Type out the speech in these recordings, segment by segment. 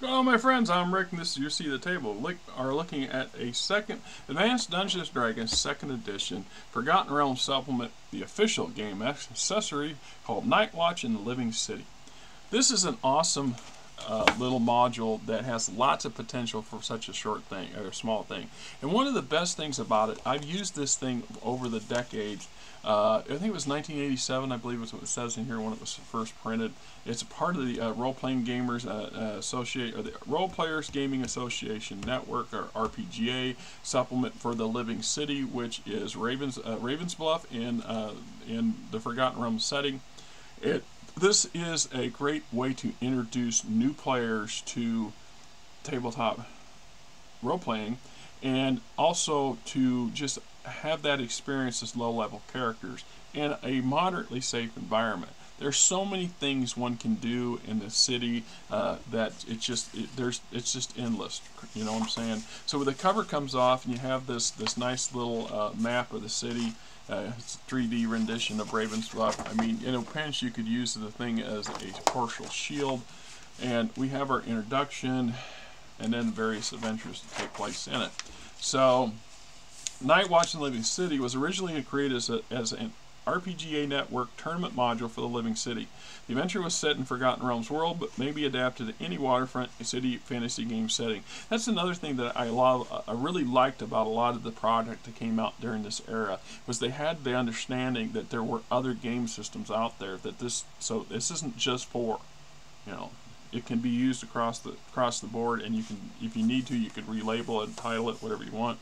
Hello my friends, I'm Rick and this is your seat at the table. We are looking at a second Advanced Dungeons & Dragons 2nd edition Forgotten Realms supplement, the official game accessory called Nightwatch in the Living City. This is an awesome little module that has lots of potential for such a short thing, or a small thing. And one of the best things about it, I've used this thing over the decades. I think it was 1987, I believe is what it says in here when it was first printed. It's a part of the Role-Playing Gamers or the Role Players Gaming Association Network, or RPGA supplement for the Living City, which is Ravens Bluff in the Forgotten Realms setting. This is a great way to introduce new players to tabletop role-playing, and also to just have that experience as low-level characters in a moderately safe environment. There's so many things one can do in the city that it's just endless. You know what I'm saying? So when the cover comes off and you have this nice little map of the city. It's a 3D rendition of Ravens Bluff. I mean, in a pinch, you could use the thing as a partial shield. And we have our introduction, and then various adventures that take place in it. So, Nightwatch in the Living City was originally created as an RPGA Network tournament module for the Living City. The adventure was set in Forgotten Realms world, but may be adapted to any waterfront city fantasy game setting. That's another thing that I really liked about a lot of the product that came out during this era, was they had the understanding that there were other game systems out there, so this isn't just for, you know, it can be used across the board, and you can, if you need to, you could relabel it, title it, whatever you want.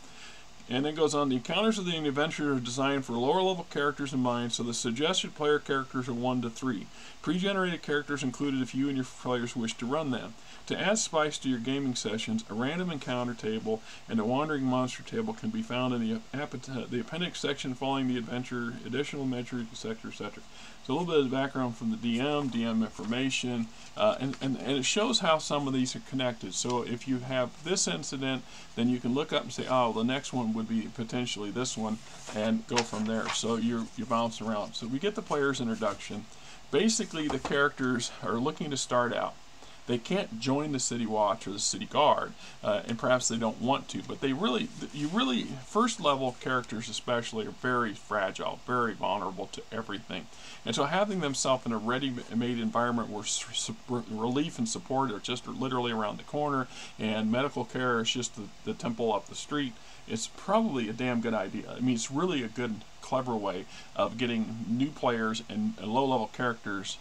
And then goes on, the encounters of the adventure are designed for lower level characters in mind, so the suggested player characters are 1 to 3. Pre-generated characters included if you and your players wish to run them. To add spice to your gaming sessions, a random encounter table and a wandering monster table can be found in the appendix section following the adventure, additional metrics, etc., etc. So a little bit of background from the DM information, and it shows how some of these are connected. So if you have this incident, then you can look up and say, oh, the next one would be potentially this one, and go from there. So you're bouncing around. So we get the player's introduction. Basically, the characters are looking to start out. They can't join the City Watch or the City Guard, and perhaps they don't want to, but first level characters especially are very fragile, very vulnerable to everything. And so having themselves in a ready-made environment where relief and support are just literally around the corner, and medical care is just the temple up the street, it's probably a damn good idea. I mean, it's really a good, clever way of getting new players and low-level characters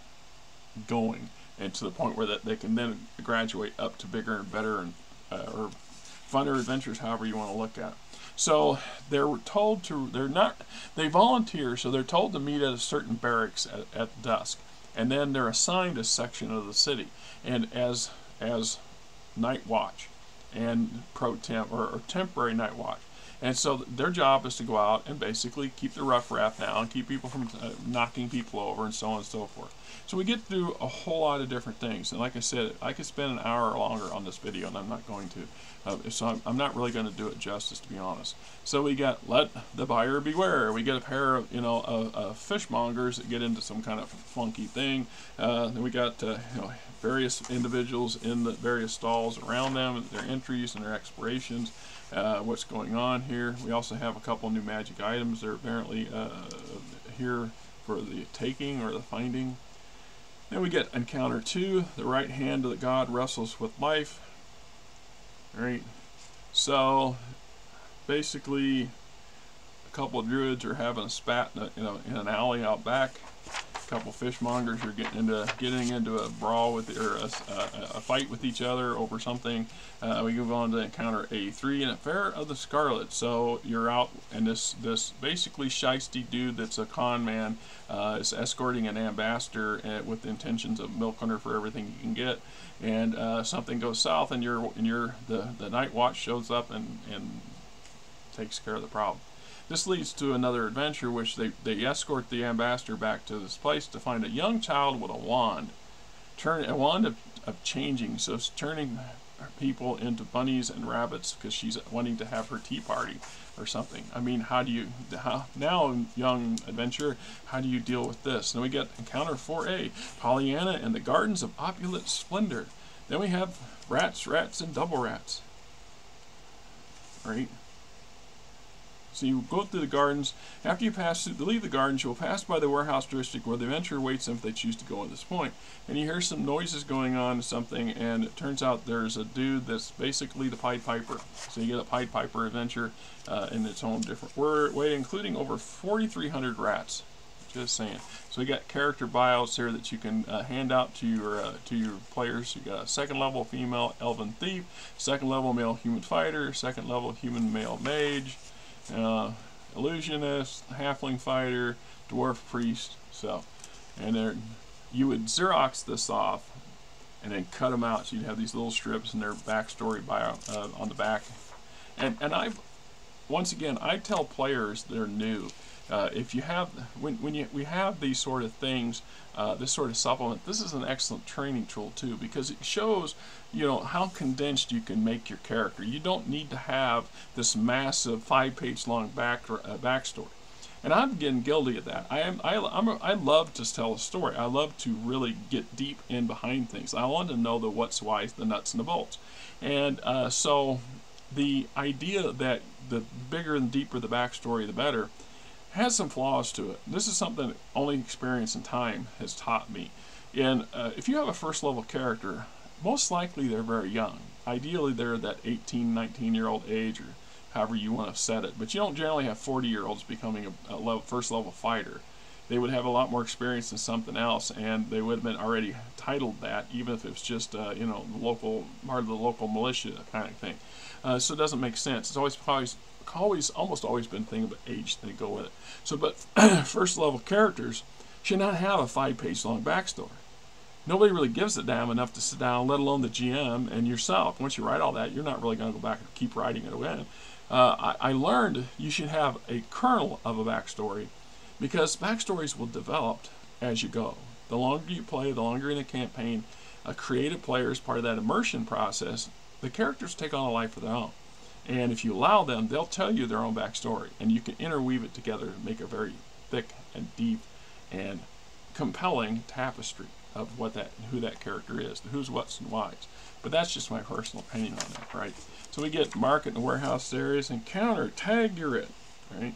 going, and to the point where they can then graduate up to bigger and better and or funner adventures, however you want to look at it. So they're told to, they volunteer, so they're told to meet at a certain barracks at dusk, and then they're assigned a section of the city, and as night watch and or temporary night watch. And so their job is to go out and basically keep the riffraff down, keep people from knocking people over, and so on and so forth. So we get through a whole lot of different things. And like I said, I could spend an hour or longer on this video, and I'm not going to. So I'm not really going to do it justice, to be honest. So we got let the buyer beware. We get a pair of fishmongers that get into some kind of funky thing. Then we got various individuals in the various stalls around them, their entries and their expirations. What's going on here. We also have a couple new magic items that are apparently here for the taking or the finding. Then we get encounter 2, the right hand of the god wrestles with life. Alright, so basically a couple of druids are having a spat in an alley out back. A couple fishmongers are getting into a brawl with, or a fight with each other over something. We move on to encounter A3, an affair of the Scarlet. So you're out, and this basically shisty dude that's a con man is escorting an ambassador with the intentions of milking her for everything you can get. And something goes south, and the Night Watch shows up and takes care of the problem. This leads to another adventure, which they escort the ambassador back to this place to find a young child with a wand. A wand of changing, so it's turning people into bunnies and rabbits because she's wanting to have her tea party or something. I mean, now, young adventurer, how do you deal with this? Then we get encounter 4A, Pollyanna and the Gardens of Opulent Splendor. Then we have rats, rats, and double rats. Right? So you go through the gardens. After you leave the gardens, you'll pass by the warehouse district where the adventurer waits them if they choose to go at this point. And you hear some noises going on, something, and it turns out there's a dude that's basically the Pied Piper. So you get a Pied Piper adventure in its own different way, including over 4,300 rats. Just saying. So we got character bios here that you can hand out to your players. You got a second level female elven thief, second level male human fighter, second level human male mage, illusionist, halfling fighter, dwarf priest. So, and there, you would Xerox this off and then cut them out. So you'd have these little strips and their backstory bio on the back. And once again, I tell players that are new, if you have, we have these sort of things, this sort of supplement, this is an excellent training tool too, because it shows, how condensed you can make your character. You don't need to have this massive 5-page long backstory. And I'm getting guilty of that. I love to tell a story. I love to really get deep in behind things. I want to know the what's, whys, the nuts and the bolts. And so the idea that the bigger and deeper the backstory, the better, has some flaws to it. This is something that only experience and time has taught me. And if you have a first level character, most likely they're very young. Ideally they're that 18, 19-year-old age, or however you want to set it. But you don't generally have 40-year-olds becoming a first level fighter. They would have a lot more experience than something else, and they would have been already titled that, even if it was just the local part of the local militia kind of thing. So it doesn't make sense. It's almost always been a thing about age they go with it. So, but first level characters should not have a 5-page long backstory. Nobody really gives a damn enough to sit down, let alone the GM and yourself. Once you write all that, you're not really going to go back and keep writing it again. I learned you should have a kernel of a backstory, because backstories will develop as you go. The longer you play, the longer in the campaign, a creative player is part of that immersion process. The characters take on a life of their own. And if you allow them, they'll tell you their own backstory, and you can interweave it together to make a very thick and deep and compelling tapestry of who that character is, the who's, what's, and whys. But that's just my personal opinion on that, right? So we get market and warehouse areas, encounter, tag, you're it, right?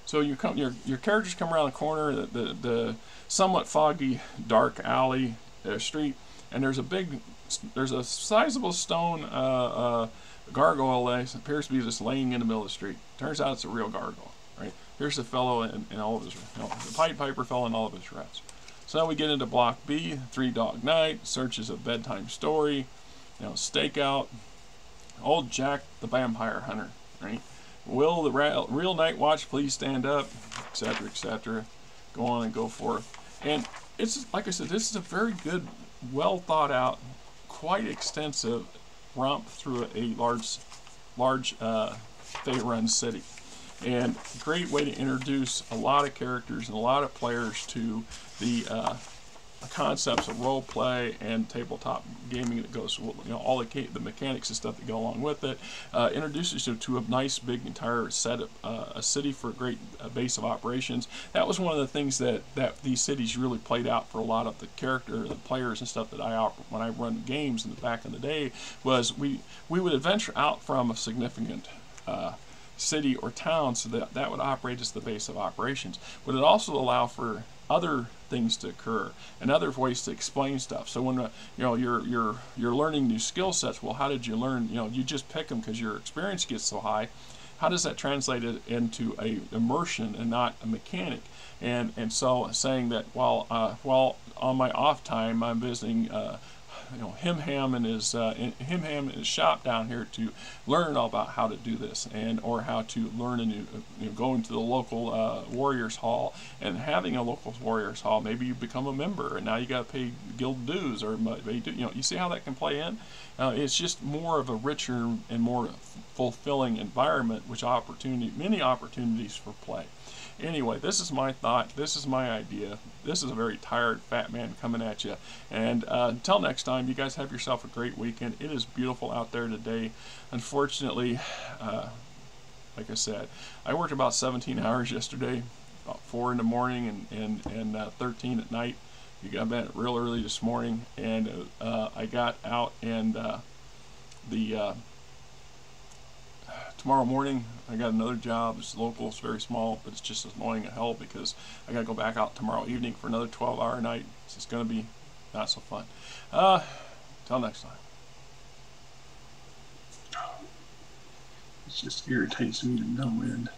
So your characters come around the corner, the somewhat foggy, dark alley, street, and there's a sizable stone gargoyle that appears to be just laying in the middle of the street. Turns out it's a real gargoyle, right? Here's the fellow and all of his, the Pied Piper fellow and all of his rats. So now we get into block B, 3 Dog Night, searches a bedtime story, stakeout, old Jack the vampire hunter, right? Will the real Nightwatch please stand up, etc., etc. Go on and go forth. And it's, like I said, this is a very good, well thought out, quite extensive romp through a large Fey-run city. And great way to introduce a lot of characters and a lot of players to the concepts of role play and tabletop gaming that goes, all the mechanics and stuff that go along with it. Introduces you to a nice big entire set of a city for a great base of operations. That was one of the things that these cities really played out for a lot of the players and stuff that when I run games back in the day, was we would adventure out from a significant city or town, so that would operate as the base of operations. But it also allow for other things to occur and other ways to explain stuff. So when you're learning new skill sets, well, how did you learn? You just pick them because your experience gets so high. How does that translate it into a immersion and not a mechanic? And so saying that while on my off time I'm visiting Him and his shop down here to learn all about how to do this, or how to learn a new, going to the local Warriors Hall, and having a local Warriors Hall. Maybe you become a member and now you got to pay guild dues, or you see how that can play in. It's just more of a richer and more fulfilling environment, which many opportunities for play. Anyway, this is my thought. This is my idea. This is a very tired fat man coming at you. And until next time, you guys have yourself a great weekend. It is beautiful out there today. Unfortunately, like I said, I worked about 17 hours yesterday, about 4 in the morning and 13 at night, You got bed real early this morning, and I got out and tomorrow morning I got another job. It's local, it's very small, but it's just as annoying as hell because I got to go back out tomorrow evening for another 12-hour night. So it's going to be not so fun. Till next time. It just irritates me to no end.